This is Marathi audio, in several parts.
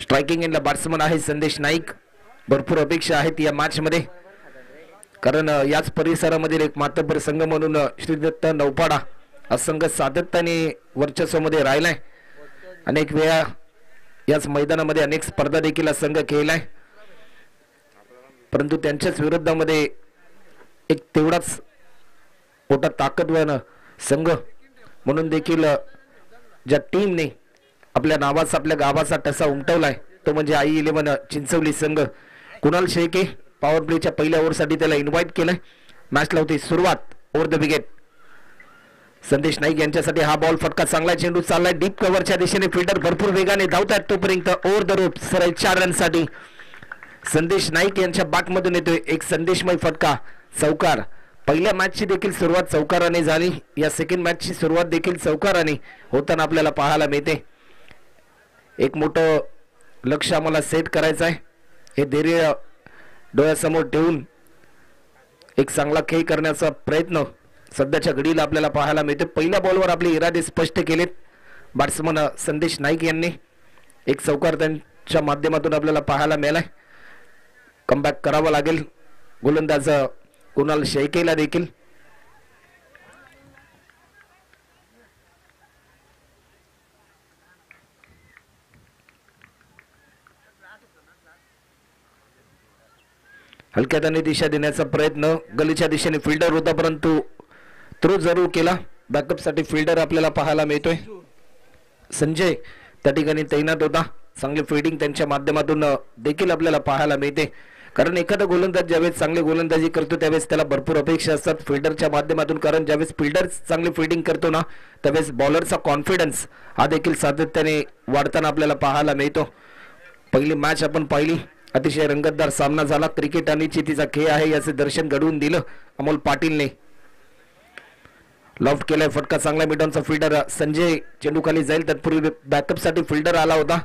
स्ट्रायकिंग एंडला बॅट्समन आहे संदेश नाईक. भरपूर अपेक्षा आहेत या मॅच मध्ये, कारण याच परिसरामधील एक मातब्बर संघ म्हणून श्रीदत्त नौपाडा हा संघ सातत्याने वर्चस्वामध्ये राहिलाय. अनेक वेळा याच मैदानामध्ये अनेक स्पर्धा देखील संघ खेळलाय, परंतु त्यांच्याच विरोधामध्ये एक तेवढाच मोठा ताकदवान संघ म्हणून देखील ज्या टीमने आपल्या नावाचा आपल्या गावाचा ठसा उमटवलाय तो म्हणजे I11 चिंचवली संघ. कुणाल शेळके पॉवर प्लेच्या पहिल्या ओव्हरसाठी त्याला इन्व्हाइट केलंय. मॅचला होती सुरुवात. ओव्हर द विकेट संदेश नाईक यांच्यासाठी हा बॉल फटका, चांगला चेंडू चाललाय डीप कव्हरच्या दिशेने. फिल्डर भरपूर वेगाने धावतात, तोपर्यंत ओव्हर द रोप सरळ 4 रनसाठी संदेश नाईक यांच्या बॅटमधून येतोय एक संदेशमय फटका, चौकार. पहिल्या मॅचची देखील सुरुवात चौकाराने झाली, या सेकंड मॅचची सुरुवात देखील चौकाराने होताना आपल्याला पाहायला मिळते. एक मोठं लक्ष्य आम्हाला सेट करायचं आहे, हे धैर्य डोळ्यासमोर ठेवून एक चांगला खेळ करण्याचा प्रयत्न सध्याच्या घडीला आपल्याला पाहायला मिळते. पहिल्या बॉलवर आपले इरादे स्पष्ट केलेत बॅट्समन संदेश नाईक यांनी. एक चौकार त्यांच्या माध्यमातून आपल्याला पाहायला मिळालाय. कमबॅक करावा लागेल गोलंदाज कुणाल शेळकेला देखील. हलक्या त्याने दिशा देण्याचा प्रयत्न, गलीच्या दिशेने फिल्डर होता परंतु थ्रो जरूर केला. बॅकअप साठी फिल्डर आपल्याला पाहायला मिळतोय. संजय त्या ठिकाणी तैनात होता. चांगली फिल्डिंग त्यांच्या माध्यमातून देखील आपल्याला पाहायला मिळते, कारण एखादा गोलंदाज ज्यावेळेस चांगली गोलंदाजी करतो त्यावेळेस त्याला भरपूर अपेक्षा असतात फिल्डरच्या माध्यमातून, कारण ज्यावेळेस फिल्डर चांगली फिल्डिंग करतो ना त्यावेळेस बॉलरचा कॉन्फिडन्स हा देखील सातत्याने वाढताना आपल्याला पाहायला मिळतो. पहिली मॅच आपण पाहिली, अतिशय रंगतदार सामना झाला. क्रिकेट आणि चितीचा खेळ आहे याचे दर्शन घडवून दिलं अमोल पाटीलने. लॉफ्ट केलाय फटका, चांगला मिडॉनचा फिल्डर संजय चेंडू खाली जाईल तत्पूर्वी बॅकअप साठी फिल्डर आला होता.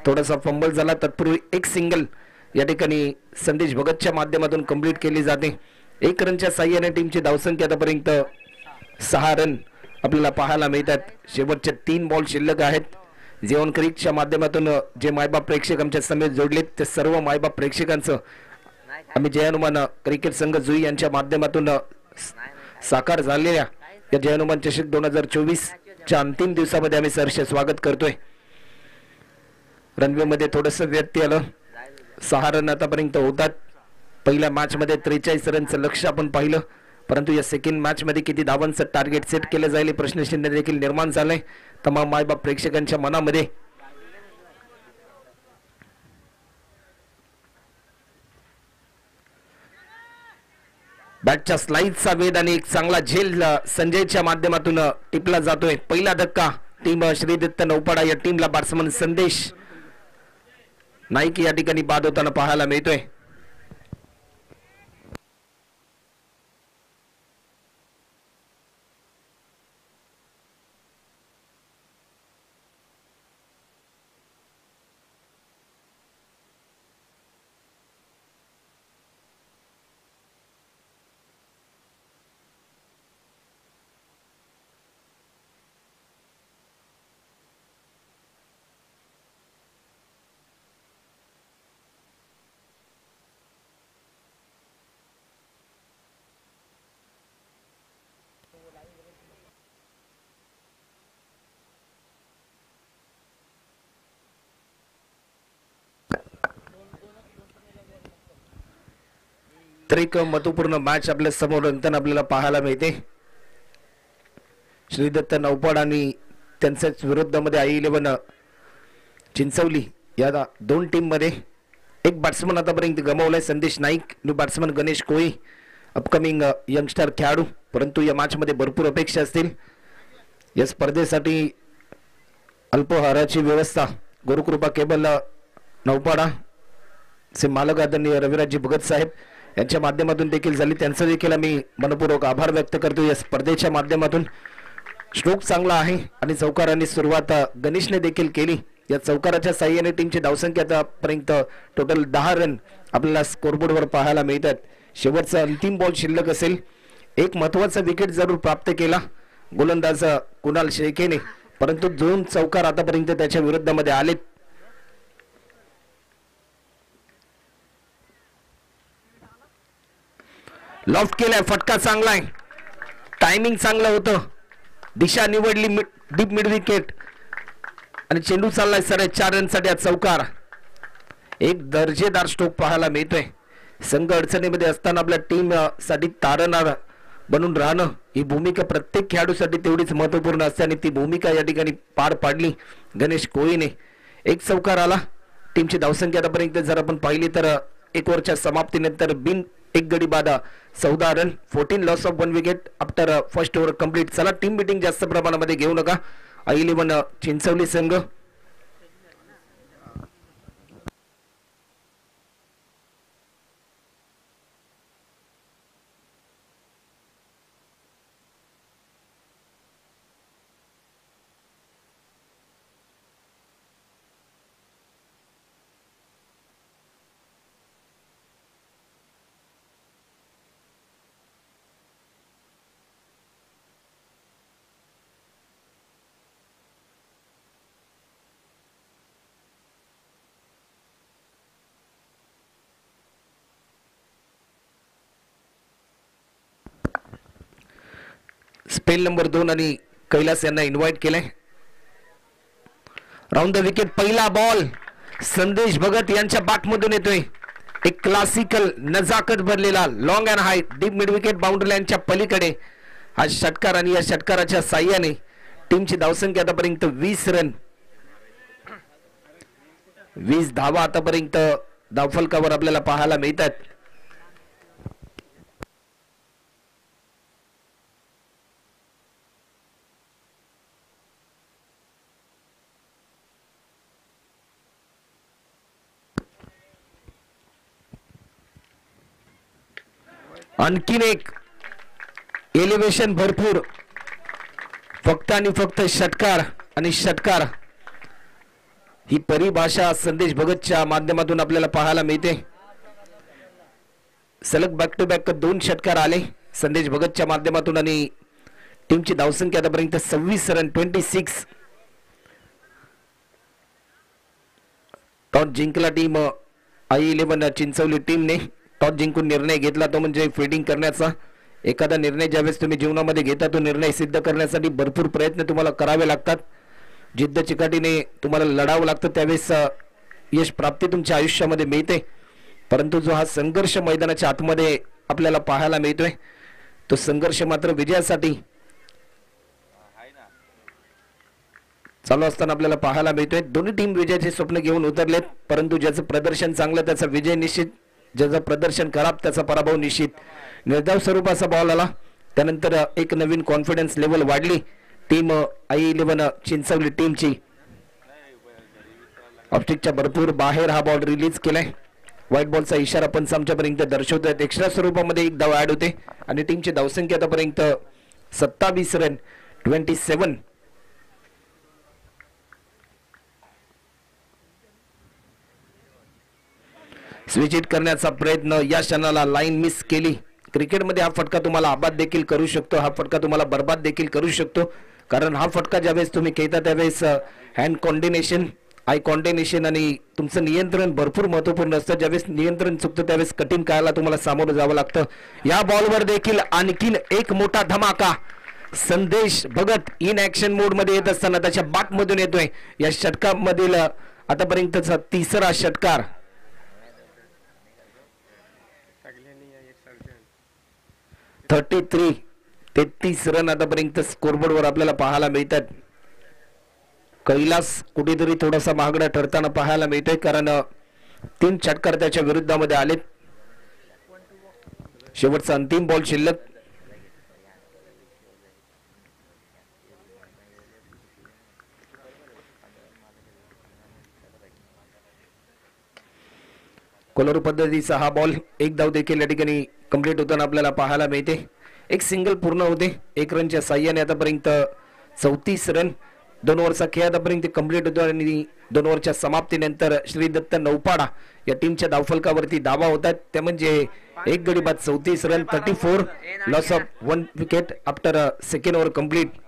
थोडासा फंबल झाला, तत्पूर्वी एक सिंगल या ठिकाणी संदेश भगतच्या माध्यमातून कंप्लीट केली जाते. 1 रनच्या साह्याने टीमची धावसंख्या आतापर्यंत 6 रन आपल्याला पाहायला मिळतात. शेवटचे 3 बॉल शिल्लक आहेत. जेवण क्रिकच्या माध्यमातून जे मायबाप प्रेक्षक आमच्या समेत जोडलेत ते सर्व मायबाप प्रेक्षकांचं आम्ही जय हनुमान क्रिकेट संघ जुई यांच्या माध्यमातून साकार झालेल्या या जय हनुमान चषक 2024 च्या अंतिम दिवसामध्ये आम्ही सहर्ष स्वागत करतोय. रनवे मध्ये थोडंसं व्यत्यय आलं, 6 रन आतापर्यंत होतात. पहिल्या मॅच मध्ये 43 रनचं लक्ष्य आपण पाहिलं, परंतु या सेकंड मॅच मध्ये किती धावांचं टार्गेट सेट केलं जाईल प्रश्नचिन्ह देखील निर्माण झालंय तमाम मायबाप प्रेक्षकांच्या मनामध्ये. बॅटच्या स्लाइडचा वेद आणि एक चांगला झेल संजयच्या माध्यमातून टिपला जातोय. पहिला धक्का टीम श्रीदत्त नौपाडा या टीमला बॅट्समन संदेश नाईक या ठिकाणी बाद होताना पाहायला मिळतोय. तर एक महत्वपूर्ण मॅच आपल्या समोर अंतन आपल्याला पाहायला मिळते. श्रीदत्त नौपाड आणि त्यांच्याच विरोधामध्ये I11 चिंचवली या 2 टीम मध्ये एक बॅट्समन आतापर्यंत गमावलाय संदेश नाईक, न्यू बॅट्समन गणेश कोळी, अपकमिंग यंगस्टर खेळाडू. परंतु या मॅच मध्ये भरपूर अपेक्षा असतील. या स्पर्धेसाठी अल्पहाराची व्यवस्था गुरुकृपा केबल नौपाडा चे मालक आदरणीय रविराजजी भगत साहेब यांच्या माध्यमातून देखील झाली. त्यांचं देखील आम्ही मनपूर्वक आभार व्यक्त करतो. या स्पर्धेच्या माध्यमातून स्ट्रोक चांगला आहे आणि चौकारांनी सुरुवात गणेशने देखील केली. या चौकाराच्या साह्याने टीमची धावसंख्या आतापर्यंत टोटल 10 रन आपल्याला स्कोरबोर्डवर पाहायला मिळतात. शेवटचा अंतिम बॉल शिल्लक असेल. एक महत्त्वाचा विकेट जरूर प्राप्त केला गोलंदाज कुणाल शेळकेने, परंतु 2 चौकार आतापर्यंत त्याच्या विरोधामध्ये आलेत. लॉफ्ट केलाय, फटका चांगला आहे, टायमिंग चांगलं होतं, दिशा निवडली डीप मिड विकेट आणि चेंडू चाललाय सरळ 4 रनसाठी चौकार. एक दर्जेदार स्ट्रोक पाहायला मिळतोय. संघ अडचणीमध्ये असताना आपल्या टीम साठी तारणहार बनून राहणं ही भूमिका प्रत्येक खेळाडूसाठी तेवढीच महत्त्वपूर्ण असते आणि ती भूमिका या ठिकाणी पार पाडली गणेश कोळीने. एक चौकार आला. टीमची धावसंख्या आतापर्यंत जर आपण पाहिली तर 1 ओव्हरच्या समाप्तीनंतर बिन एक गडी बाद 14 run, 14 loss of 1 wicket after first over complete. चला टीम मिटिंग जास्त प्रमाणामध्ये घेऊ नका. I11 चिंचवली संघ स्पेल नंबर 2 आणि कैलास यांना इन्व्हाइट केलंय. राऊंड द विकेट पहिला बॉल संदेश भगत यांच्या बॅटमधून येतोय. एक क्लासिकल नजाकत भरलेला long and high deep mid wicket boundary लाईनच्या पलीकडे हा षटकार आणि या षटकाराच्या साह्याने टीमची धावसंख्या आतापर्यंत 20 रन, 20 धावा आतापर्यंत धावफलकावर आपल्याला पाहायला मिळतात. आणखीन एक एलिव्हेशन भरपूर, फक्त आणि फक्त षटकार आणि षटकार ही परिभाषा संदेश भगतच्या माध्यमातून आपल्याला पाहायला मिळते. सलग बॅक टू बॅक 2 षटकार आले संदेश भगतच्या माध्यमातून आणि टीमची धावसंख्या आतापर्यंत 26 रन, 26. टॉस जिंकला टीम I11 चिंचवली टीमने. टॉस जिंकून निर्णय घेतला तो म्हणजे फिल्डिंग करण्याचा. एखादा निर्णय ज्यावेळेस तुम्ही जीवनामध्ये घेता तो निर्णय सिद्ध करण्यासाठी भरपूर प्रयत्न तुम्हाला करावे लागतात, जिद्द चिकाटीने तुम्हाला लढावं लागतं, त्यावेळेस यश प्राप्ती तुमच्या आयुष्यामध्ये मिळते. परंतु जो हा संघर्ष मैदानाच्या आतमध्ये आपल्याला पाहायला मिळतोय तो संघर्ष मात्र विजयासाठी चालू असताना आपल्याला पाहायला मिळतोय. दोन्ही टीम विजयाचे स्वप्न घेऊन उतरलेत, परंतु ज्याचं प्रदर्शन चांगलं त्याचा विजय निश्चित, ज्याचं प्रदर्शन खराब त्याचा पराभव निश्चित. निर्धाव स्वरूपाचा बॉल आला, त्यानंतर एक नवीन कॉन्फिडन्स लेवल वाढली टीम I11 चिंचवली टीमची. ऑप्टिकच्या भरपूर बाहेर हा बॉल रिलीज केलाय. व्हाईट बॉलचा इशारा पंच आमच्यापर्यंत दर्शवतोय. एक्स्ट्रा स्वरूपामध्ये एक धाव ऍड होते आणि टीमची धावसंख्या आतापर्यंत 27 रन, 27. स्विच हिट करण्याचा प्रयत्न, या क्षणाला लाईन मिस केली. क्रिकेटमध्ये हा फटका तुम्हाला आबाद देखील करू शकतो, हा फटका तुम्हाला बर्बाद देखील करू शकतो. कारण हा फटका ज्यावेळेस तुम्ही खेळता त्यावेळेस हँड कॉर्डिनेशन, आय कॉर्डिनेशन आणि तुमचं नियंत्रण भरपूर महत्वपूर्ण असतं. ज्यावेळेस नियंत्रण चुकतं त्यावेळेस कठीण काळाला तुम्हाला सामोरं जावं लागतं. या बॉलवर देखील आणखीन एक मोठा धमाका. संदेश भगत इन ऍक्शन मोड मध्ये येत असताना त्याच्या बॅटमधून येतोय. या षटकामधील आतापर्यंतचा 3रा षटकार. 33 रन आतापर्यंत स्कोरबोर्डवर आपल्याला पाहायला मिळतात. कैलास कुठेतरी थोडासा महागडा ठरताना पाहायला मिळतोय, कारण 3 षटकार त्याच्या विरुद्धामध्ये आलेत. शेवटचा अंतिम बॉल शिल्लक. कोलरू पद्धतीचा हा बॉल, एक धाव देखील या ठिकाणी कंप्लीट होताना आपल्याला पाहायला मिळते. एक सिंगल पूर्ण होते 1 रनच्या साह्याने. आतापर्यंत 34 रन, 2 ओव्हरचा खेळ आतापर्यंत कंप्लीट होतो आणि 2 ओव्हरच्या समाप्तीनंतर श्री दत्त नौपाडा या टीमच्या धावफलकावरती धावा होतात. ते म्हणजे एक गडी बाद 34 run, 34 loss of 1 wicket after second over complete.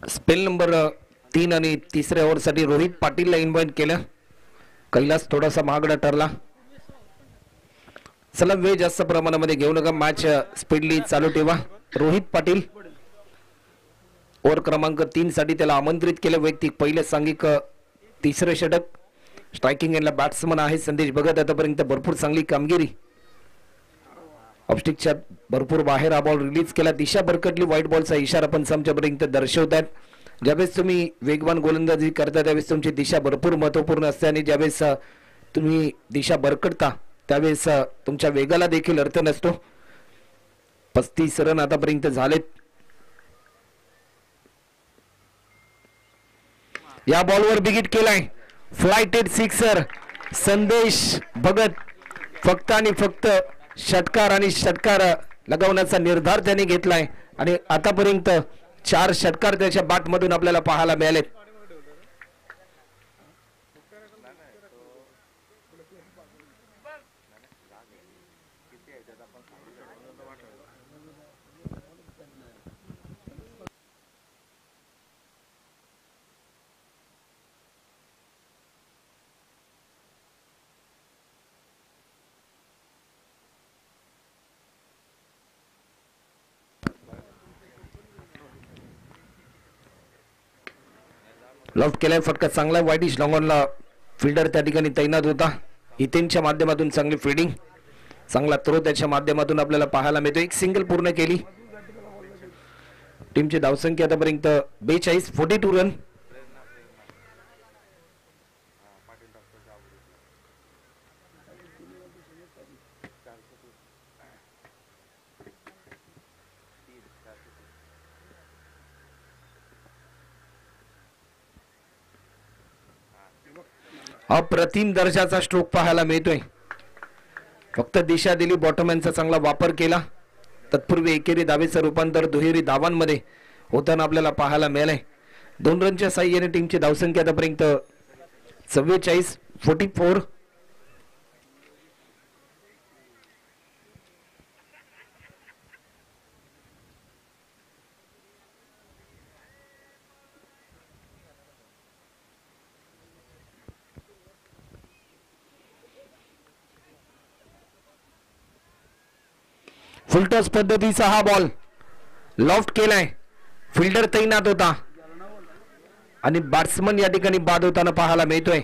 Spell number 3 आणि तिसऱ्या ओव्हरसाठी रोहित पाटीलला इन्व्हाइट केलं. कैलास थोडासा महागडा ठरला. चला वेळ जास्त प्रमाणामध्ये घेऊ नका. मॅच स्पीडली चालू ठेवा. रोहित पाटील ओव्हर क्रमांक 3 साठी त्याला आमंत्रित केलं. वैयक्तिक पहिले सांघिक तिसरे षटक. स्ट्रायकिंग एंडला बॅट्समन आहे संदेश भगत. आतापर्यंत भरपूर चांगली कामगिरी. ऑफस्टिकच्या भरपूर बाहेर हा बॉल रिलीज केला. दिशा भरकटली. व्हाईट बॉलचा इशारा पण आमच्यापर्यंत दर्शवतात. ज्यावेळेस तुम्ही वेगवान गोलंदाजी करता त्यावेळेस तुमची दिशा भरपूर महत्वपूर्ण असते आणि ज्यावेळेस तुम्ही दिशा भरकटता त्यावेळेस तुमच्या वेगाला देखील अर्थ नसतो. 35 रन आतापर्यंत झालेत. या बॉलवर बिगिट केलाय. Flighted sixer. संदेश भगत फक्त आणि फक्त षटकार आणि षटकार लगावण्याचा निर्धार त्याने घेतलाय आणि आतापर्यंत 4 षटकार त्याच्या बॅट मधून आपल्याला पाहायला मिळालेत. लॉफ्ट केलाय. फटका चांगला. वाईडिश लॉंगॉनला फिल्डर त्या ठिकाणी तैनात होता. इथेनच्या माध्यमातून चांगली फिल्डिंग, चांगला थ्रो त्याच्या माध्यमातून आपल्याला पाहायला मिळतो. एक सिंगल पूर्ण केली. टीमची धावसंख्या आतापर्यंत 42, 42 रन. अप्रतिम दर्जाचा स्ट्रोक पाहायला मिळतोय. फक्त दिशा दिली. बॉटमॅनचा चांगला वापर केला. तत्पूर्वी एकेरी धावेचं रूपांतर दुहेरी धावांमध्ये होताना आपल्याला पाहायला मिळालंय. 2 रनच्या साह्याने टीमची धावसंख्या आतापर्यंत 44, 44. फुलटॉस पद्धतीचा हा बॉल लॉफ्ट केलाय. फिल्डर तैनात होता आणि बॅट्समन या ठिकाणी बाद होताना पाहायला मिळतोय.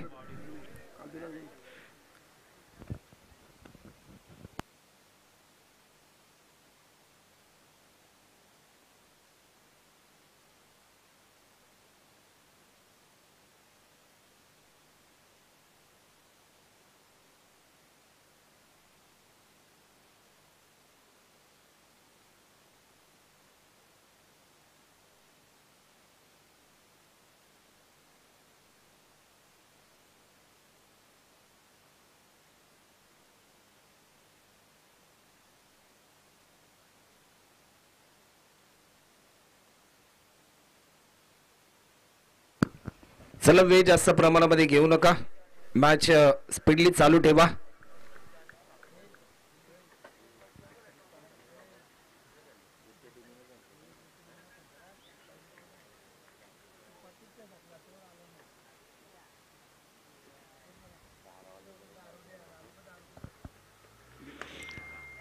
चला वेळ जास्त प्रमाणामध्ये घेऊ नका. मॅच स्पीडली चालू ठेवा.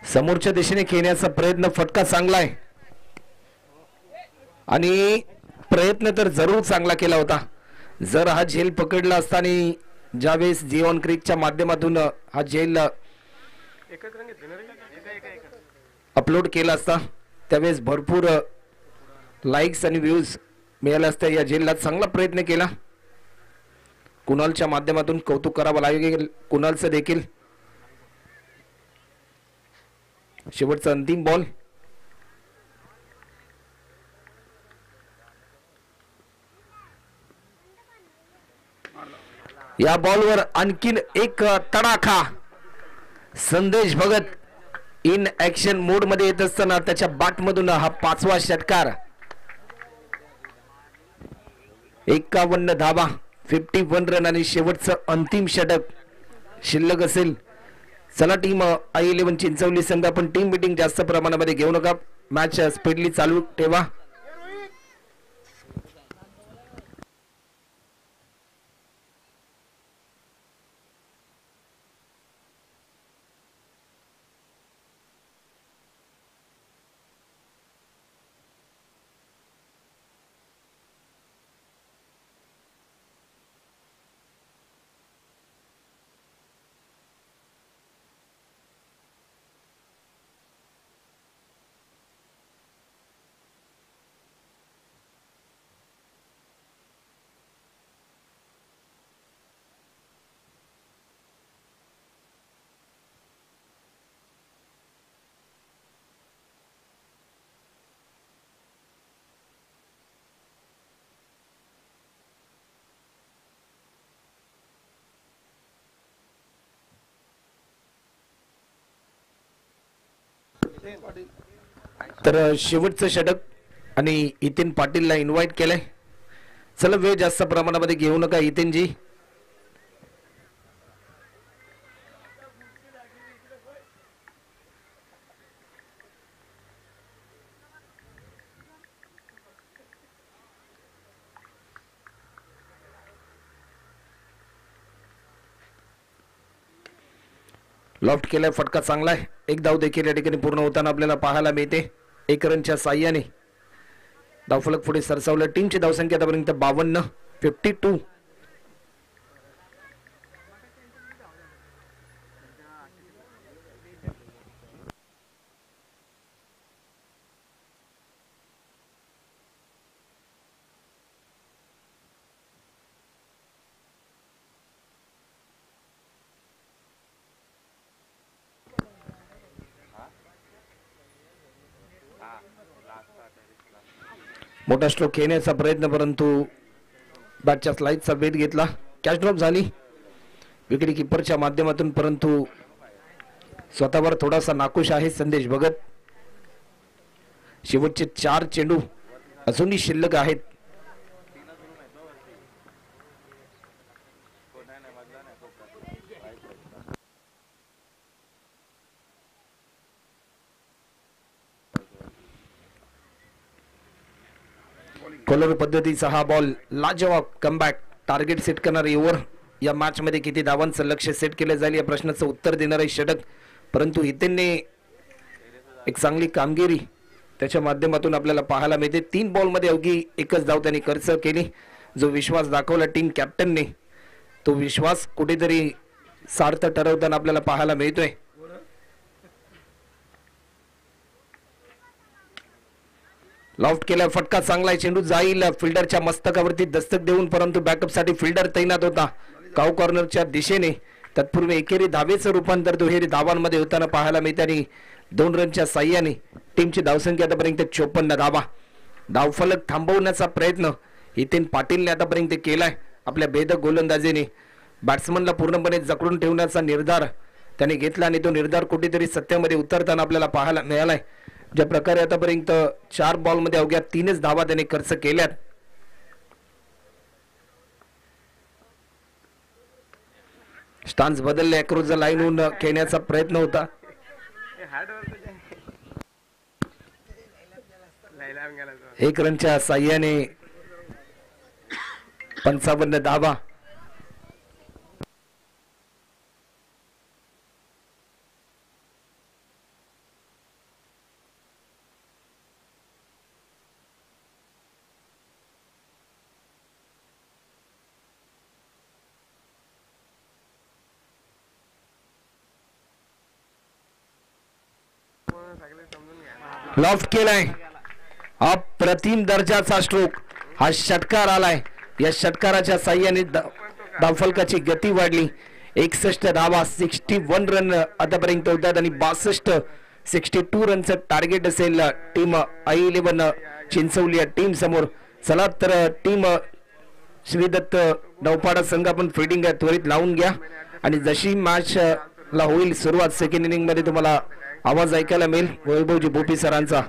समोरच्या दिशेने खेळण्याचा प्रयत्न. फटका चांगला आहे आणि प्रयत्न तर जरूर चांगला केला होता. जर हा झेल पकडला असता आणि ज्यावेळेस जीवन क्रिकच्या माध्यमातून हा झेल अपलोड केला असता त्यावेळेस भरपूर लाईक्स आणि व्ह्यूज मिळाले असते. या झेलला चांगला प्रयत्न केला. कुणालच्या माध्यमातून कौतुक करावं लागेल कुणालचं देखील. शेवटचा अंतिम बॉल. या बॉलवर आणखीन एक तडाखा. संदेश भगत इन ऍक्शन मोड मध्ये येत असताना त्याच्या बॅट मधून हा 5वा षटकार. 51 धावा, 51 रन आणि शेवटचं अंतिम षटक शिल्लक असेल. चला टीम I11 चिंचवली संघ आपण टीम मीटिंग जास्त प्रमाणामध्ये घेऊ नका. मॅच स्पीडली चालू ठेवा. तर शेवटचं षटक आणि इतिन पाटीलला इन्व्हाइट केलंय. चला वेळ जास्त प्रमाणामध्ये घेऊ नका इतिनजी. लॉफ्ट केलाय, फटका चांगला आहे. एक धाव देखील या ठिकाणी पूर्ण होताना आपल्याला पाहायला मिळते. 1 रनच्या साह्याने धावफलक पुढे सरसावलं. टीमची धावसंख्या आतापर्यंत 52, 52. मोठा स्ट्रोक खेळण्याचा प्रयत्न, परंतु बॅटच्या स्लाइडचा वेध घेतला. कॅच ड्रॉप झाली विकेट किपरच्या माध्यमातून, परंतु स्वतःवर थोडासा नाखुश आहे संदेश भगत. शेवटचे 4 चेंडू अजूनही शिल्लक आहेत. कोलर पद्धतीचा हा बॉल लाजवाब कमबॅक. टार्गेट सेट करणारी ओव्हर. या मॅच मध्ये किती धावांचं लक्ष सेट केलं जाईल या प्रश्नाचं उत्तर देणारे षटक, परंतु हितेनने एक चांगली कामगिरी त्याच्या माध्यमातून आपल्याला पाहायला मिळते. 3 बॉलमध्ये अवघी 1च धाव त्यांनी खर्च केली. जो विश्वास दाखवला टीम कॅप्टनने, तो विश्वास कुठेतरी सार्थ ठरवताना आपल्याला पाहायला मिळतोय. लॉफ्ट केला, फटका चांगला आहे. चेंडू जाईल फिल्डरच्या मस्तकावरती दस्तक देऊन, परंतु बॅकअप साठी फिल्डर तैनात होता काउ कॉर्नरच्या दिशेने. तत्पूर्वी एकेरी धावेचं रूपांतर दुहेरी धावांमध्ये होताना पाहायला मिळते आणि 2 रनच्या साह्याने टीमची धावसंख्या आतापर्यंत 54 धावा. धावफलक थांबवण्याचा प्रयत्न हितेन पाटीलने आतापर्यंत केलाय. आपल्या भेदक गोलंदाजीने बॅट्समनला पूर्णपणे जखडून ठेवण्याचा निर्धार त्याने घेतला आणि तो निर्धार कुठेतरी सत्यामध्ये उतरताना आपल्याला पाहायला मिळालाय. ज्या प्रकारे आतापर्यंत 4 बॉलमध्ये अवघ्या 3च धावा त्याने खर्च केल्यात. स्टान्स बदलले. अॅक्रोजचा लाईनहून खेळण्याचा प्रयत्न होता. 1 रनच्या साह्याने 55 धावा. लॉफ्ट केलाय. अप्रतिम दर्जाचा स्ट्रोक. हा षटकार आलाय. या षटकाराच्या साह्याने धावफलकाची गती वाढली. 61 धावा, 61 रन आतापर्यंत होतात आणि 62 रनचं टार्गेट असेल टीम I11 चिंचवली या टीम समोर. चला तर टीम श्रीदत्त नौपाडा संघ आपण फिल्डिंग त्वरित लावून घ्या आणि जशी मॅच ला होईल सुरुवात सेकंड इनिंग मध्ये तुम्हाला आवाज ऐकायला मिळेल वैभवजी भोपी सरांचा.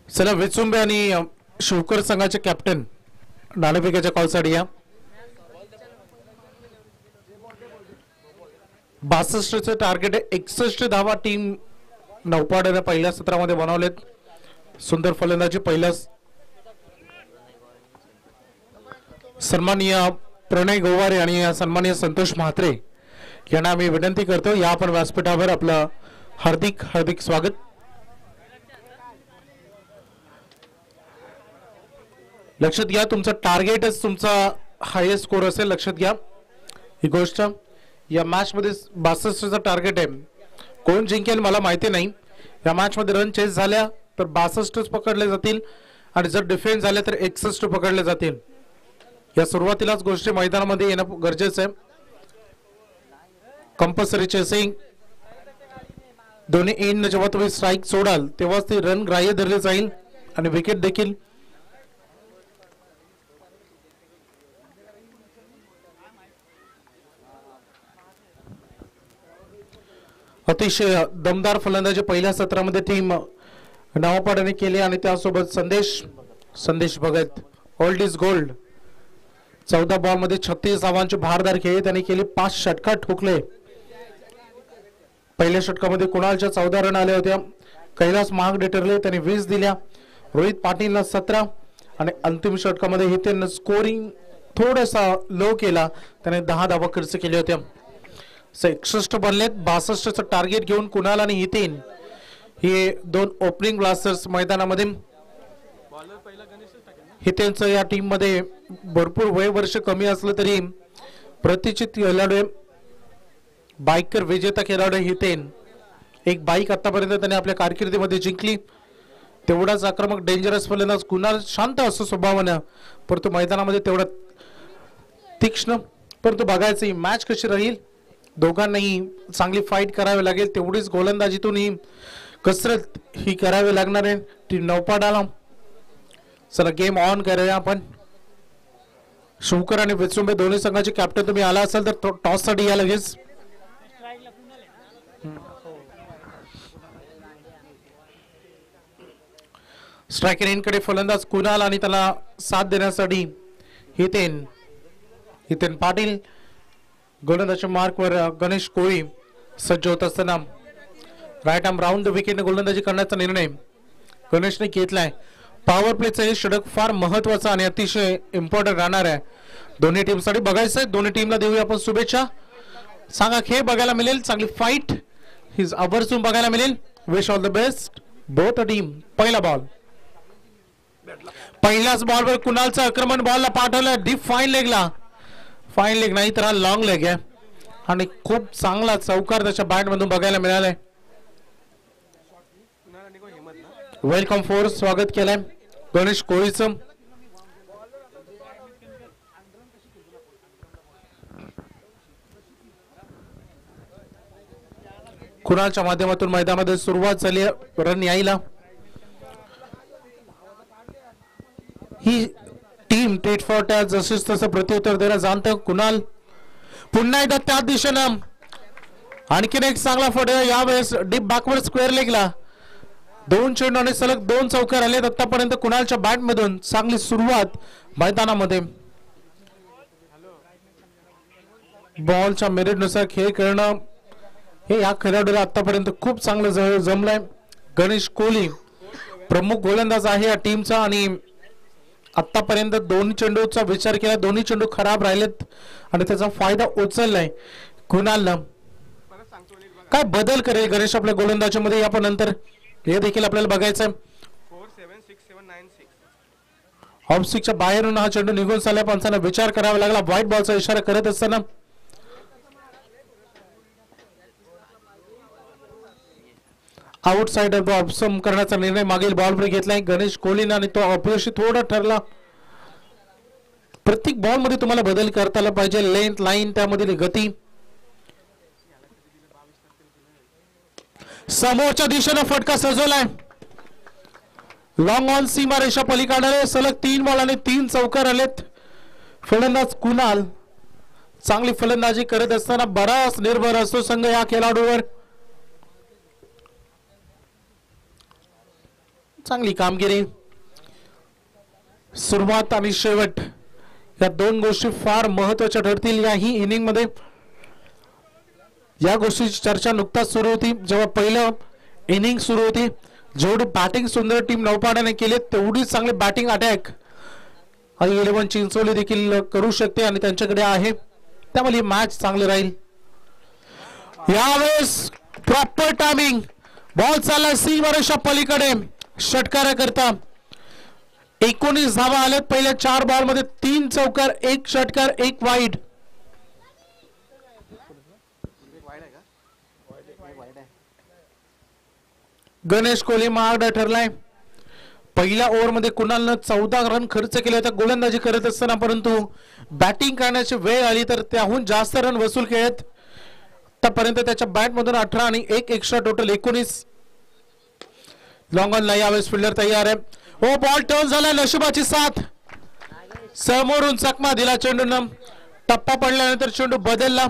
चला विचुंबे आणि शिवकर संघाचे कॅप्टन नाणेफेकाच्या कॉलसाठी या. 62चं टार्गेट आहे. 61 धावा टीम नौपाड्याने पहिल्या सत्रामध्ये बनवलेत. सुंदर फलंदाजी पहिल्या. सन्माननीय प्रणय गोवारे आणि सन्माननीय संतोष म्हात्रे यांना आम्ही विनंती करतो या आपण व्यासपीठावर आपलं हार्दिक हार्दिक स्वागत. लक्षात घ्या तुमचं टार्गेटच तुमचा हायेस्ट स्कोर असेल. लक्षात घ्या ही गोष्ट. या मॅच मध्ये 62चं टार्गेट आहे. कोण जिंकेल मला माहिती नाही. या मॅच मध्ये रन चेस झाल्या तर 62च पकडले जातील आणि जर डिफेन्स झाले तर 61 पकडले जातील. या सुरुवातीलाच गोष्टी मैदानामध्ये येणं गरजेचं आहे. कंपल्सरी चेसिंग दोन्ही एंड जेव्हा तुम्ही स्ट्राईक सोडाल तेव्हाच ते रन ग्राह्य धरले जाईल आणि विकेट देखील. अतिशय दमदार फलंदाजी पहिल्या सत्रामध्ये टीम नावापाड्याने केले आणि त्यासोबत संदेश Bhagat old is gold 14 ball मध्ये 36 धावांची भारदार खेळी त्यांनी केली. 5 षटकार ठोकले. पहिल्या षटकामध्ये कुणालच्या 14 रन आल्या होत्या. कैलास महागडे ठरले त्यांनी 20 दिल्या. रोहित पाटीलला 17 आणि अंतिम षटकामध्ये हितेन स्कोरिंग थोडासा लो केला त्याने 10 धावा खर्च केल्या होत्या. 61 बनलेत. 62चं टार्गेट घेऊन कुणाल आणि हितेन हे दोन ओपनिंग ब्लास्टर्स मैदानामध्ये. हितेनचं या टीम मध्ये भरपूर वय वर्ष कमी असलं तरी प्रतिष्ठित खेळाडू बाईकर विजेता खेळाडू हितेन. एक बाईक आतापर्यंत त्याने आपल्या कारकिर्दीमध्ये जिंकली. तेवढाच आक्रमक डेंजरस फलंदाज कुणाल. शांत असतो स्वभावानं परंतु मैदानामध्ये तेवढा तीक्ष्ण. परंतु बघायचं ही मॅच कशी राहील. दोघांनाही चांगली फाईट करावी लागेल. तेवढीच गोलंदाजीतून ही कसरत ही करावी लागणार आहे टीम नौपाडाला. चला गेम ऑन करूया आपण. शिवकर आणि विचुंबे दोन्ही संघाचे कॅप्टन तुम्ही आला असाल तर टॉस साठी या लगेच. स्ट्रायकर एंड कडे फलंदाज कुणाल आणि त्याला साथ देण्यासाठी हितेन पाटील. गोलंदाजच्या मार्कवर गणेश कोळी सज्ज होत असताना राईट आर्म राऊंड द विकेटने गोलंदाजी करण्याचा निर्णय गणेशने घेतलाय. पॉवर प्लेचं हे षटक फार महत्वाचं आणि अतिशय इम्पॉर्टंट राहणार आहे दोन्ही टीमसाठी. बघायचं आहे दोन्ही टीमला देऊया आपण शुभेच्छा. सांगा खेळ बघायला मिळेल. चांगली फाईट ही आवर्जून बघायला मिळेल. Wish all the best both team. पहिला बॉल. पहिल्याच बॉलवर कुणालचं आक्रमण बॉलला पाठवलं डीप फाईन लेगला. फाईन लेग नाही तर हा लॉंग लेग आहे आणि खूप चांगला चौकार त्याच्या बॅट मधून बघायला मिळालाय. वेलकम फोर्स स्वागत केलंय गणेश कोळीचं. कुणालच्या माध्यमातून मैदानामध्ये सुरुवात झाली रन यायला. ही टीम टेट फॉर टॅच जशीच तसं प्रत्युत्तर द्यायला जाणतं. कुणाल पुन्हा एकदा त्याच दिशेनं आणखीन एक चांगला फटका यावेळेस डीप बॅकवर्ड स्क्वेअर लेगला. 2 चेंडू आणि सलग 2 चौकार आले आतापर्यंत कुणालच्या बॅट मधून. चांगली सुरुवात मैदानामध्ये. बॉलच्या मेरिटनुसार खेळ करणं हे या खेळाडूला आतापर्यंत खूप चांगलं जमलंय. गणेश कोहली प्रमुख गोलंदाज आहे या टीमचा आणि आतापर्यंत 2 चेंडूचा विचार केला. दोन्ही चेंडू खराब राहिलेत आणि त्याचा फायदा उचललाय कुणालनं. काय बदल करेल गणेश आपल्या गोलंदाजीमध्ये आपण नंतर हे देखील आपल्याला बघायचं. ऑफ स्टिकच्या बाहेरून हा चेंडू निघून चालला. पंचांना विचार करावा लागला. व्हाईट बॉलचा इशारा करत असताना आउटसाइड ऑप्शन करण्याचा निर्णय मागील बॉल वर घेतलाय गणेश कोहलीने आणि तो अपयशी थोडा ठरला. प्रत्येक बॉल मध्ये तुम्हाला बदल करता आला पाहिजे. लेंथ लाईन त्यामधील गती. समोरच्या दिशेने फटका सजवलाय. लॉंग ऑन सीमा रेषा पलीकडे सलग 3 बॉल आणि 3 चौकार आलेत. फलंदाज कुणाल चांगली फलंदाजी करत असताना बराच निर्भर असतो संघ या खेळाडूवर. चांगली कामगिरी. सुरुवात आणि शेवट या 2 गोष्टी फार महत्वाच्या ठरतील याही इनिंग मध्ये. या गोष्टीची चर्चा नुकताच सुरू होती जेव्हा पहिलं इनिंग सुरू होती. जेवढी बॅटिंग सुंदर टीम नौपाड्याने केली तेवढीच चांगली बॅटिंग अटॅक आणि 11 चिंचोली देखील करू शकते आणि त्यांच्याकडे आहे. त्यामुळे मॅच चांगली राहील. यावेळेस प्रॉपर टायमिंग. बॉल चालला सीमारेषा पलीकडे षटकारा करता 19 धावा आल्यात पहिल्या 4 बॉल मध्ये. 3 चौकार 1 षटकार 1 वाईड. गणेश कोहली महागडा ठरलाय. पहिल्या ओव्हर मध्ये कुणालनं 14 रन खर्च केले होते गोलंदाजी करत असताना, परंतु बॅटिंग करण्याची वेळ आली तर त्याहून जास्त रन वसूल केलेत. आतापर्यंत त्याच्या बॅट मधून 18 आणि 1 एक्स्ट्रा टोटल 19. लॉंग ऑन ला यावेळेस फिल्डर तयार आहे. ओ बॉल टर्न झाला. नशिबाची साथ. समोरून चकमा दिला चेंडूनं. टप्पा पडल्यानंतर चेंडू बदलला.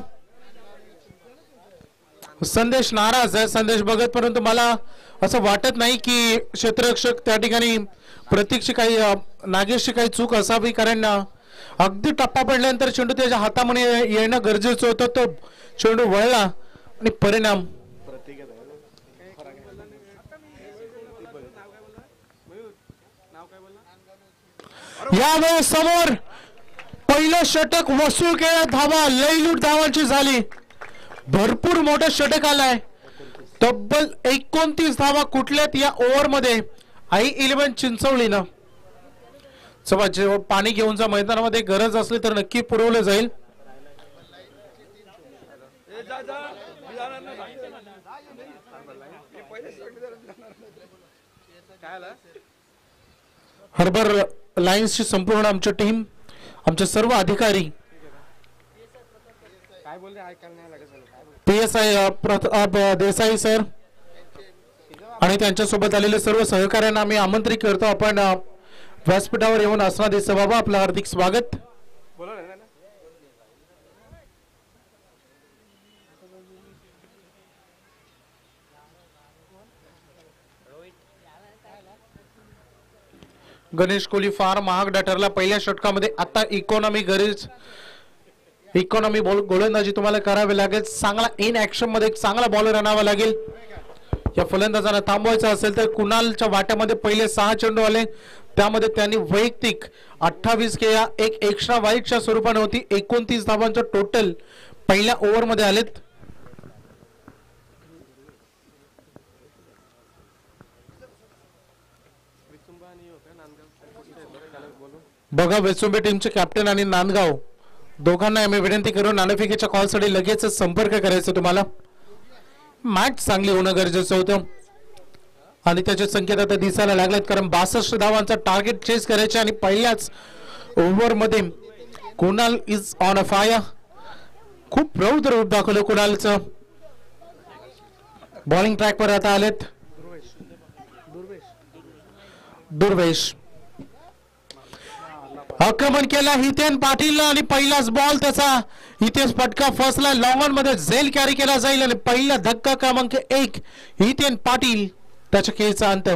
संदेश नाराज आहे. संदेश बघत, परंतु मला असं वाटत नाही की क्षेत्ररक्षक त्या ठिकाणी प्रतीकची काही नागेशची काही चूक असावी, कारण अगदी टप्पा पडल्यानंतर चेंडू त्याच्या हातामध्ये येणं गरजेचं होतं. तो चेंडू वळला आणि परिणाम. यावेळेस समोर पहिलं षटक वसूल केलं. धावा लईलूट धावांची झाली. भरपूर मोठं षटक आलाय. तब्बल 29 धावा कुठल्यात या ओव्हर मध्ये आई 11 चिंचवलीनं. चला, जेव्हा पाणी घेऊन जा मैदानामध्ये गरज असली तर नक्की पुरवलं जाईल. हार्बर लायन्सची संपूर्ण आमची टीम, आमचे सर्व अधिकारी, PSI देसाई सर आणि त्यांच्यासोबत आलेले सर्व सहकार्यांना आम्ही आमंत्रित करतो. आपण व्यासपीठावर येऊन असणारे सभाबा आपलं हार्दिक स्वागत. गणेश कोहली फार महाग ठरला पहिल्या षटकामध्ये. आता इकॉनॉमी गोलंदाजी तुम्हाला करावी लागेल. चांगला इन ऍक्शन मध्ये चांगला बॉलर आणावा लागेल. या फलंदाजांना थांबवायचं असेल तर कुणालच्या वाट्यामध्ये पहिले 6 चेंडू आले, त्यामध्ये त्यांनी वैयक्तिक 28 केल्या, 1 एक्स्ट्रा वाईडच्या स्वरूपाने होती. 29 धावांच्या टोटल पहिल्या ओव्हर मध्ये आलेत. बघा, वेचुंबे टीमचे कॅप्टन आणि नांदगाव दोघांना आम्ही विनंती करून नाणेफेकीच्या कॉलसाठी लगेच संपर्क करायचा. तुम्हाला मॅच चांगली होणं गरजेचं होतं आणि त्याचे संकेत आता दिसायला लागलेत, कारण 62 धावांचा टार्गेट चेस करायचे आणि पहिल्याच ओव्हर मध्ये Kunal is on a fire. खूप रौद्र रूप दाखवलं कुणालचं. बॉलिंग ट्रॅक वर आता आलेत दुर्वेश. आक्रमण केला हितेन पाटीलला आणि पहिलाच बॉल त्याचा हितेश फटका फसला. लॉंग ऑन मध्ये झेल कॅरी केला जाईल आणि पहिला धक्का क्रमांक 1 हितेन पाटील त्याच्या खेळीचा अंत.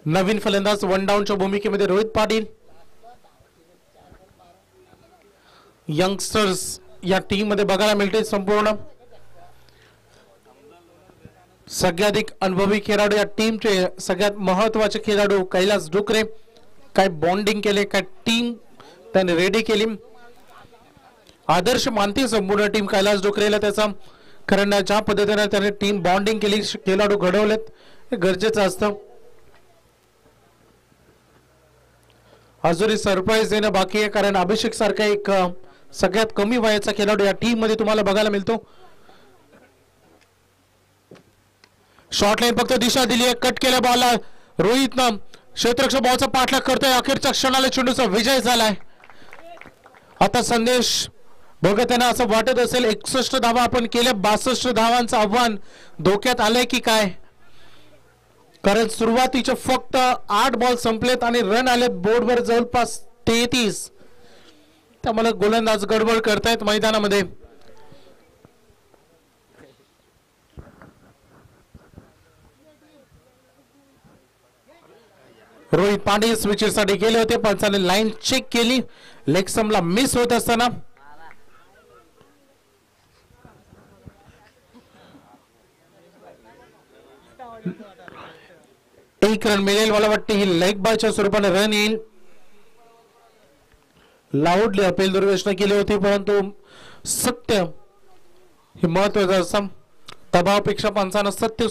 नवीन फलंदाज वन डाऊनच्या भूमिकेमध्ये रोहित पाटील. यंगस्टर्स या टीम मध्ये बघायला मिळते. संपूर्ण सगळ्याधिक अनुभवी खेळाडू या टीमचे सगळ्यात महत्वाचे खेळाडू कैलास डुकरे. काय बॉन्डिंग केले, काय टीम त्याने रेडी केली. आदर्श मानते संपूर्ण टीम कैलास डुकरेला त्याचा, कारण ज्या पद्धतीने त्याने टीम बॉन्डिंग केली, खेळाडू घडवलेत, हे गरजेचं असतं. अजूनही सरप्राईज देणं बाकी आहे, कारण अभिषेक सारखा एक सगळ्यात कमी वयाचा खेळाडू या टीम मध्ये तुम्हाला बघायला मिळतो. शॉर्ट लाईन फक्त दिशा दिली आहे, कट केल्या बॉलला रोहितनं क्षेत्ररक्षक बॉलचा पाठलाग करतोय. अखेरच्या क्षणाला चेंडूचा विजय झालाय. आता संदेश बघत आहे ना, असं वाटत असेल 61 धावा आपण केल्या, 62 धावांचं आव्हान धोक्यात आलंय की काय, कारण सुरुवातीचे फक्त 8 बॉल संपलेत आणि रन आलेत बोर्डवर जवळपास 33. त्यामुळे गोलंदाज गडबड करतायत मैदानामध्ये. रोहित पांडे स्विचरसाठी गेले होते, पंचाने लाईन चेक केली, लेग स्टंपला मिस होत असताना एक रन मिळेल. मला वाटते ही लेग बायच्या स्वरूपाने रन येईल. लाऊडली अपील दुर्घटना केली होती, परंतु सत्य हे महत्वाचं असं दबावापेक्षा पंचानं सत्य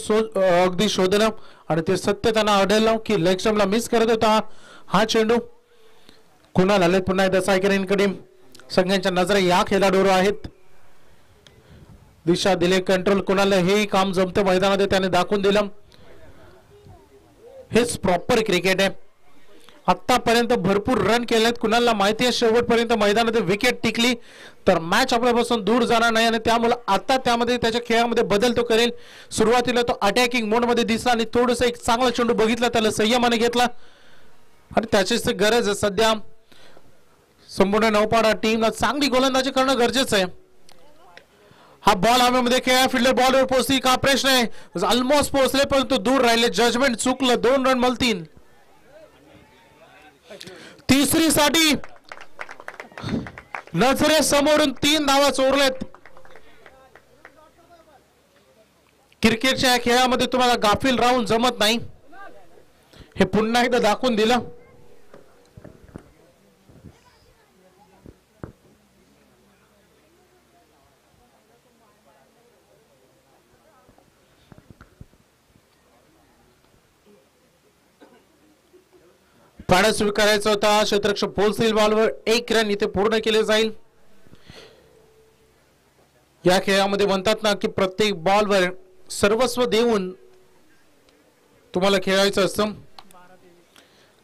अगदी शोधलं आणि ते सत्य त्यांना आढळलं की लेग स्टंपला मिस करत होता हा चेंडू. कुणाल आले पुन्हा एकदा सायकलींकडे, सगळ्यांच्या नजरा या खेळाडूवर आहेत. दिशा दिले, कंट्रोल कुणाला हे काम जमतं मैदानामध्ये त्याने दाखवून दिलं. हेच प्रॉपर क्रिकेट आहे. आतापर्यंत भरपूर रन केलेत, कुणाला माहिती आहे शेवटपर्यंत मैदानात विकेट टिकली तर मॅच आपल्यापासून दूर जाणार नाही आणि त्यामुळे आता त्यामध्ये त्याच्या खेळामध्ये बदल तो करेल. सुरुवातीला तो अटॅकिंग मोड मध्ये दिसला आणि थोडंसं एक चांगला चेंडू बघितला, त्याला संयमाने घेतला आणि त्याचीच गरज आहे सध्या. संपूर्ण नौपाडा टीमला चांगली गोलंदाजी करणं गरजेचं आहे. हा बॉल हवेमध्ये खेळा, फिल्डर बॉलवर पोहोचली का प्रश्न आहे, ऑलमोस्ट पोहोचले परंतु दूर राहिले, जजमेंट चुकलं, 2 रन मलतीन. तिसरी साठी नजरे समोरून 3 धावा चोरलेत. क्रिकेटच्या या खेळामध्ये तुम्हाला गाफील राहून जमत नाही, हे पुन्हा एकदा दाखवून दिलं. पाडा स्वीकारायचा होता, क्षेत्ररक्षक पोहोचतील बॉलवर, 1 रन इथे पूर्ण केले जाईल. या खेळामध्ये म्हणतात ना की प्रत्येक बॉलवर सर्वस्व देऊन तुम्हाला खेळायचं असतं,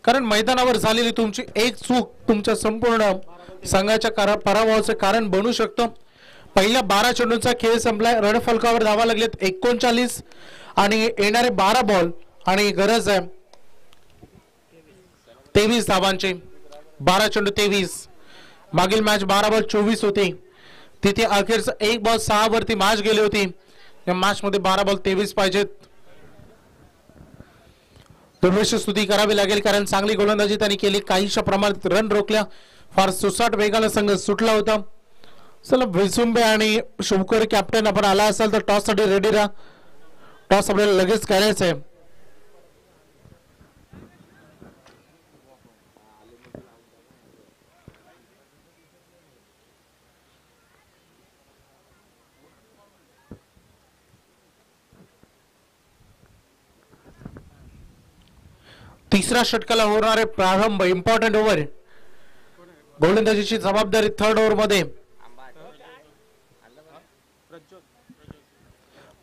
कारण मैदानावर झालेली तुमची एक चूक तुमच्या संपूर्ण संघाच्या पराभवाचे कारण बनू शकतं. पहिल्या 12 चेंडूंचा खेळ संपलाय, रणफलकावर धावा लागलेत 39 आणि येणारे 12 बॉल आणि गरज आहे 23 धावांची. 12 चेंडू 23, मागील मॅच 12 बॉल 24 होती, तिथे अखेरचा 1 बॉल 6 वरती मॅच गेली होती. या मॅच मध्ये 12 बॉल 23 पाहिजेत. दुर्वेश स्तुती करावी लागेल, कारण चांगली गोलंदाजी त्यांनी केली, काहीशा प्रमाणात रन रोखल्या, फार सुसाट वेगाला संघ सुटला होता. चला विसुंबे आणि शुभकर कॅप्टन आपण आला असाल तर टॉस साठी रेडी राहा, टॉस आपल्याला लगेच करायचं आहे. तिसऱ्या षटकाला होणारे प्रारंभ, इम्पॉर्टंट ओव्हर, गोलंदाजीची जबाबदारी 3rd ओव्हर मध्ये.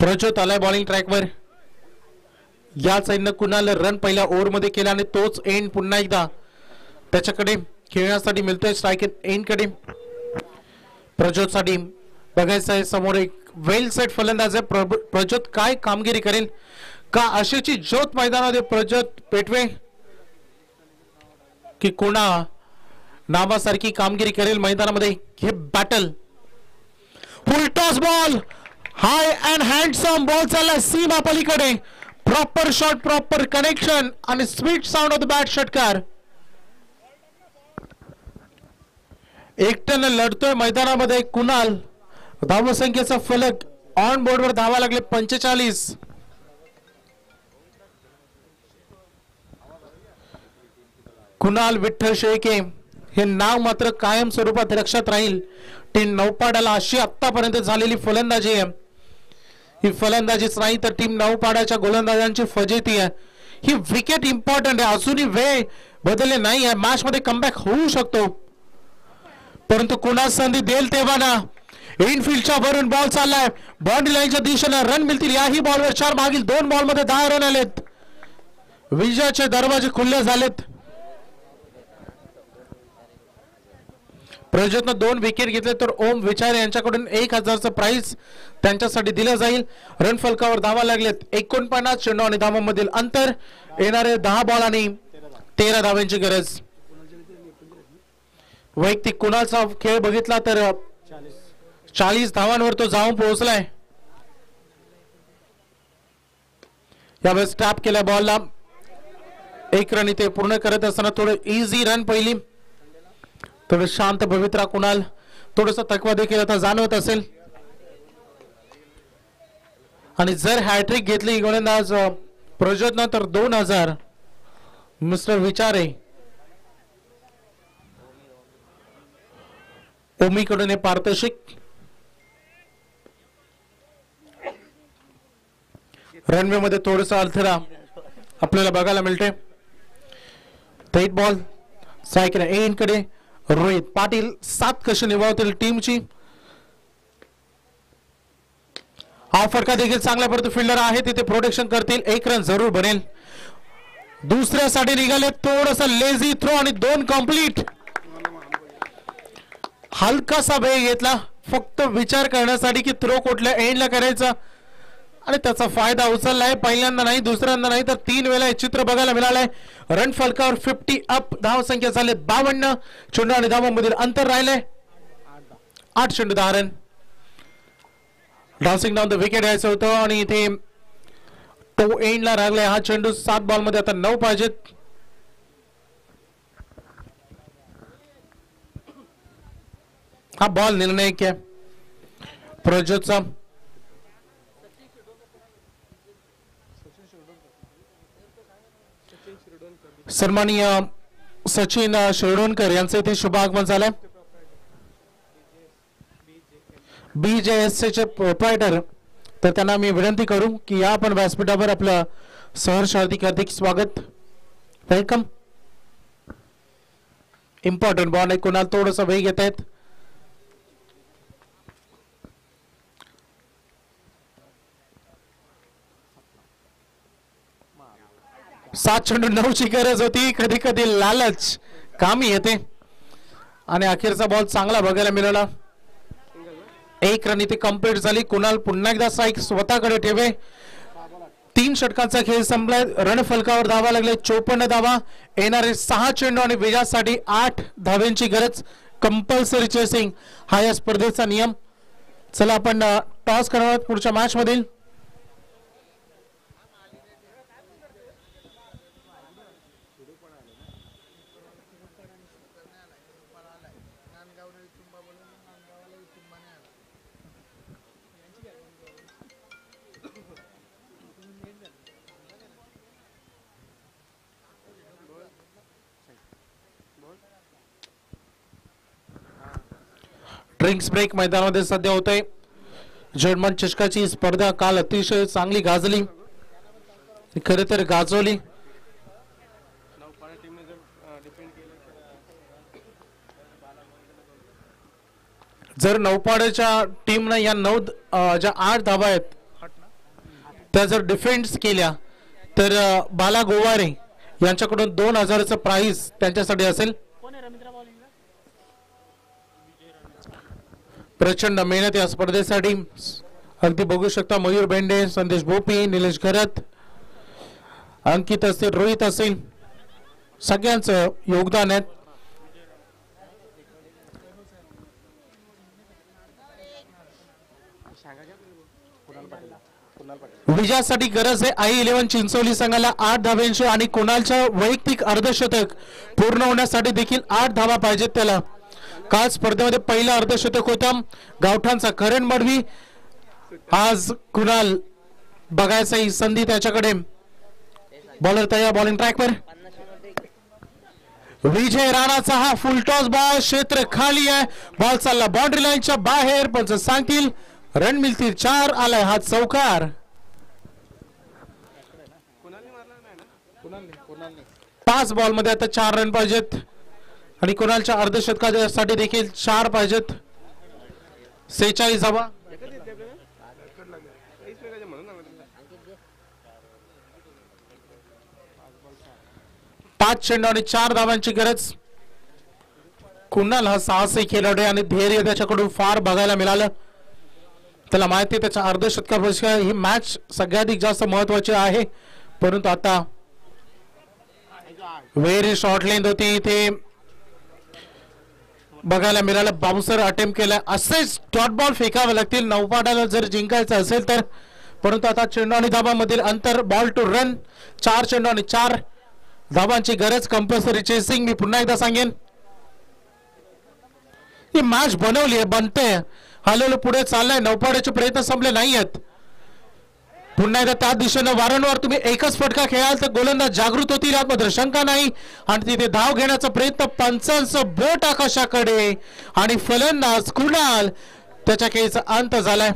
प्रज्योत आलाय बॉलिंग ट्रॅकवर. या साईडनं कुणाला रन पहिल्या ओव्हर मध्ये केला आणि तोच एंड पुन्हा एकदा त्याच्याकडे खेळण्यासाठी मिळतोय, स्ट्राईक एंड कडे. प्रज्योत साठी बघायचं आहे, समोर एक वेल सेट फलंदाज आहे. प्रज्योत काय कामगिरी करेल का, अशीची ज्योत मैदानामध्ये प्रज्योत पेटवे की कोणा नावासारखी कामगिरी करेल मैदानामध्ये. हे battle, full toss ball, high and handsome ball चालला सीमा पलीकडे, प्रॉपर शॉट, प्रॉपर कनेक्शन आणि sweet sound of the bat. षटकार एकट्यानं लढतोय मैदानामध्ये कुणाल. धावसंख्येचा फलक ऑन बोर्डवर धावा लागले 45. कुणाल विठ्ठल शेळके हे नाव मात्र कायम स्वरूपात लक्षात राहील. टीम नौपाड्याला अशी आतापर्यंत झालेली फलंदाजी आहे, ही फलंदाजीच नाही तर टीम नौपाड्याच्या गोलंदाजांची फजिती आहे. ही विकेट इम्पॉर्टंट आहे, अजूनही वेळ बदलले नाही आहे. मॅच मध्ये कमबॅक होऊ शकतो, परंतु कुणाल संधी देईल तेव्हा ना. इनफिल्डच्या वरून बॉल चाललाय, बाउंड्री लाईनच्या दिशेने रन मिळतील. याही बॉलवर 4 मागील 2 बॉल मध्ये 10 रन आलेत. विजयाचे दरवाजे खुले झालेत. प्रयोजकनं 2 विकेट घेतले तर ओम विचारे यांच्याकडून 1000चं प्राइज त्यांच्यासाठी दिलं जाईल. रन फलकावर धावा लागलेत 49 चेंडू आणि धावांमधील अंतर. येणारे 10 बॉल आणि 13 धावांची गरज. वैयक्तिक कुणालचा खेळ बघितला तर 40 धावांवर तो जाऊन पोहोचलाय. यावेळेस टॅप केल्या बॉलला 1 रन इथे पूर्ण करत असताना थोडं इझी रन पहिली. थोडं शांत पवित्रा कुणाल, थोडस थकवा देखील आता जाणवत असेल. आणि जर हॅट्रिक घेतली गोलंदाज प्रज्योतनं तर 2000 मिस्टर विचारे. ओमीकडून हे पारितोषिक. रनवे मध्ये थोडसा अडथळा आपल्याला बघायला मिळते. थेट बॉल सायकल एन कडे. रोहित पाटील 7 कशी निभावतील टीमची. हा फरका देखील चांगल्या प्रकारचे फिल्डर आहे, तिथे प्रोटेक्शन करतील. 1 रन जरूर बनेल. दुसऱ्यासाठी निघाले थोडस लेझी थ्रो आणि 2 कंप्लीट. हलकासा वेग घेतला फक्त विचार करण्यासाठी की थ्रो कुठल्या एंडला करायचा, आणि त्याचा फायदा उचललाय. पहिल्यांदा नाही, दुसऱ्यांदा नाही, तर 3 वेळा हे चित्र बघायला मिळालंय. रन फलकावर 50 अप. धाव संख्या झाले 52. चेंडू आणि धावांमधील अंतर राहिले 8 चेंडू 10 run. Dancing down the wicket यायचं होतं आणि इथे तो एंडला लागलाय. हा चेंडू 7 बॉल मध्ये आता 9 पाहिजेत. हा बॉल निर्णायक आहे प्रज्योतचा. सन्माननीय सचिन शिरडोणकर यांचं इथे शुभ आगमन झालंय. BJSC चे प्रोप्रायटर, तर त्यांना मी विनंती करू की या आपण व्यासपीठावर आपलं सहर्ष हार्दिक स्वागत. वेलकम. इम्पॉर्टंट बॉल आहे. कुणाल थोडंसं वेग येत आहेत. सात चेंडू 9 ची गरज होती. कधी कधी लालच कामी येते आणि अखेरचा बॉल चांगला बघायला मिळाला. 1 रन इथे कंप्लीट झाली. कुणाल पुन्हा एकदा स्ट्राईक स्वतःकडे ठेवे. 3 षटकांचा खेळ संपलाय. रन फलकावर धावा लागले 54 धावा. येणारे 6 चेंडू आणि विजयासाठी 8 धाव्यांची गरज. कंपल्सरी चेसिंग हा या स्पर्धेचा नियम. चला आपण टॉस करणार आहोत पुढच्या मॅच मधील. ड्रिंक्स ब्रेक मैदानामध्ये सध्या होत आहे. जर्मन चषकाची स्पर्धा काल अतिशय चांगली गाजली. खरे तर गाजवली. जर नौपाड्याच्या टीमनं या 9 ज्या 8 धावा आहेत त्या जर डिफेन्स केल्या तर बाला गोवारे यांच्याकडून 2000चं प्राइज त्यांच्यासाठी असेल. प्रचंड मेहनत या स्पर्धेसाठी. अगदी बघू शकता मयूर बेंडे, संदेश भोपी, निलेश घरत, अंकित असेल, रोहित असेल, सगळ्यांचं योगदान आहे. विजयासाठी गरज आहे आई 11 चिंचोली संघाला 8 धाव्यांची आणि कुणालच्या वैयक्तिक अर्धशतक पूर्ण होण्यासाठी देखील 8 धावा पाहिजेत त्याला. काल स्पर्धेमध्ये पहिला अर्धशतक होता गावठाणचा करण मडवी. आज कुणाल बघायचा ही संधी त्याच्याकडे. बॉलर तयार, बॉलिंग ट्रॅकवर. विजय राणाचा हा फुल टॉस बॉल क्षेत्र खाली आहे. बॉल चालला बाउंड्री लाईनच्या बाहेर. पंच सांगतील रन मिळतील 4. आलाय हा चौकार. 5 बॉलमध्ये आता 4 रन पाहिजेत आणि कुणालच्या अर्धशतकासाठी देखील 4 पाहिजेत. 46 धावा. 5 चेंडू आणि 4 धावांची गरज. कुणाल हा साहसी खेळाडू आणि धैर्य त्याच्याकडून फार बघायला मिळालं. त्याला माहिती आहे त्याच्या अर्धशतकापेक्षा ही मॅच सगळ्यात जास्त महत्वाची आहे. परंतु आता व्हेरी शॉर्ट लेंथ होती इथे बघायला मिळालं. बाउन्सर अटेम्प्ट केला. असेच डॉट बॉल फेकावे लागतील नौपाडाला जर जिंकायचं असेल तर. परंतु आता चेंडू आणि धाबांमधील अंतर बॉल टू रन 4 चेंडू आणि 4 धाबांची गरज. Compulsory chasing. मी पुन्हा एकदा सांगेन ही मॅच बनवली आहे बनते हळूहळू पुढे चाललाय. नौपाड्याचे प्रयत्न संपले नाही आहेत. पुन्हा एकदा त्या दिशेनं वारंवार तुम्ही एकच फटका खेळाल तर गोलंदाज जागृत होतील यामध्ये शंका नाही. आणि तिथे धाव घेण्याचा प्रयत्न पंचांचं बोट आकाशाकडे आणि फलंदाज कुणाल त्याच्या खेळीचा अंत झालाय.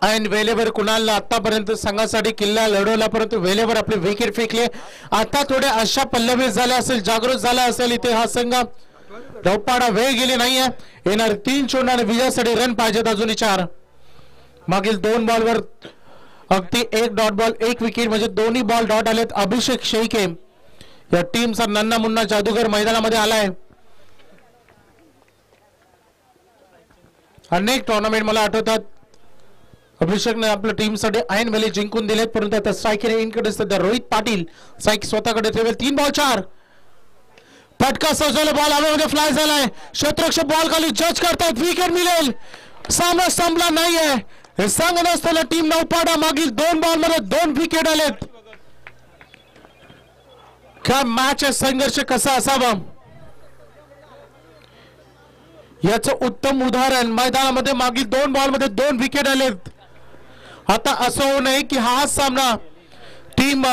आणि वेळेवर कुणालला आतापर्यंत संघासाठी किल्ला लढवला परंतु वेळेवर आपले विकेट फेकले. आता थोडे अशा पल्लवी झाल्या असेल जागृत झाला असेल इथे हा संघ. नौपाडा वेळ गेली नाहीये. येणार 3 चेंडू आणि विजयासाठी रन पाहिजेत अजूनही 4. मागील 2 बॉलवर अगदी 1 डॉट बॉल 1 विकेट म्हणजे दोन्ही बॉल डॉट आलेत. अभिषेक शेळके या टीमचा नन्ना मुन्ना जादूगर मैदानामध्ये आलाय. अनेक टुर्नामेंट मला आठवतात अभिषेकने आपल्या टीमसाठी ऐन वेळी जिंकून दिलेत. परंतु आता स्ट्रायकर इनकडे सध्या रोहित पाटील. स्ट्राईक स्वतःकडे ठेवेल. 3 बॉल 4. फटका सजवला. बॉल हवेमध्ये फ्लाय झालाय. क्षेत्ररक्षक बॉल खाली जज करतात. विकेट मिळेल. सामना संपला नाहीये. हे सांगत असताना टीम नौपाडा मागील 2 बॉल मध्ये 2 विकेट आलेत. काय मॅच संघर्ष कसा असावा याचं उत्तम उदाहरण. मैदानामध्ये मागील 2 बॉल मध्ये 2 विकेट आलेत. आता असं होऊ नये की हा सामना टीम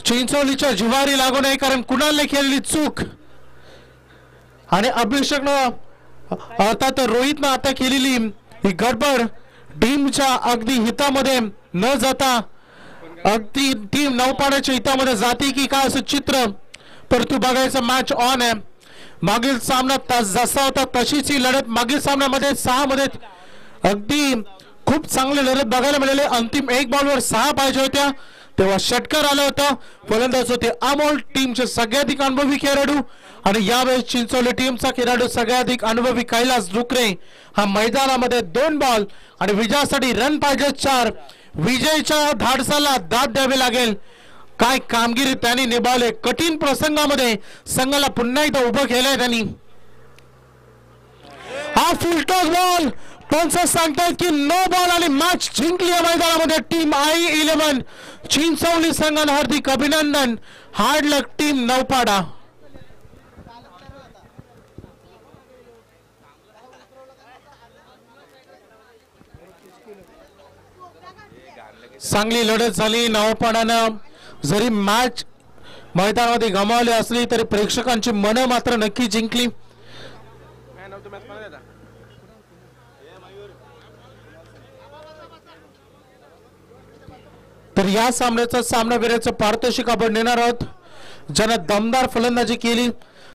चिंचोलीच्या जिवारी लागू नये कारण कुणालने केलेली चूक आणि अभिषेकनं अर्थात रोहितनं आता केलेली ही गडबड टीमच्या अगदी हितामध्ये न जाता अगदी टीम नौपाड्याच्या हितामध्ये जाते की काय असं चित्र. परंतु बघायचं मॅच ऑन आहे. मागील सामना जसा होता तशीच ही लढत. मागील सामन्यामध्ये 6 मध्ये अगदी खूप चांगले लढत बघायला मिळाले. अंतिम 1 बॉलवर 6 पाहिजे होत्या तेव्हा षटकार आलं होतं. फलंदाज होते अमोल. टीमचे सगळ्याधिक अनुभवी खेळाडू आणि यावेळेस चिंचोली टीमचा खेळाडू सगळ्याधिक अनुभवी कैलास डुकरे. हा मैदानामध्ये 2 बॉल आणि विजयासाठी रन पाहिजे 4. विजयच्या धाडसाला दाद द्यावी लागेल. काय कामगिरी त्यांनी निभावले. कठीण प्रसंगामध्ये संघाला पुन्हा एकदा उभं केलंय त्यांनी. हा फुलटॉस बॉल पंच सांगतात की नो बॉल आणि मॅच जिंकली या मैदानामध्ये टीम I-11 चिंचोली संघाला हार्दिक अभिनंदन. हार्ड लक टीम नौपाडा. चांगली लढत झाली. नौपाडानं जरी मॅच मैदानामध्ये गमावली असली तरी प्रेक्षकांची मनं मात्र नक्की जिंकली. तर या सामन्याचा सामनावीराचं पारितोषिक आपण देणार आहोत ज्यानं दमदार फलंदाजी केली.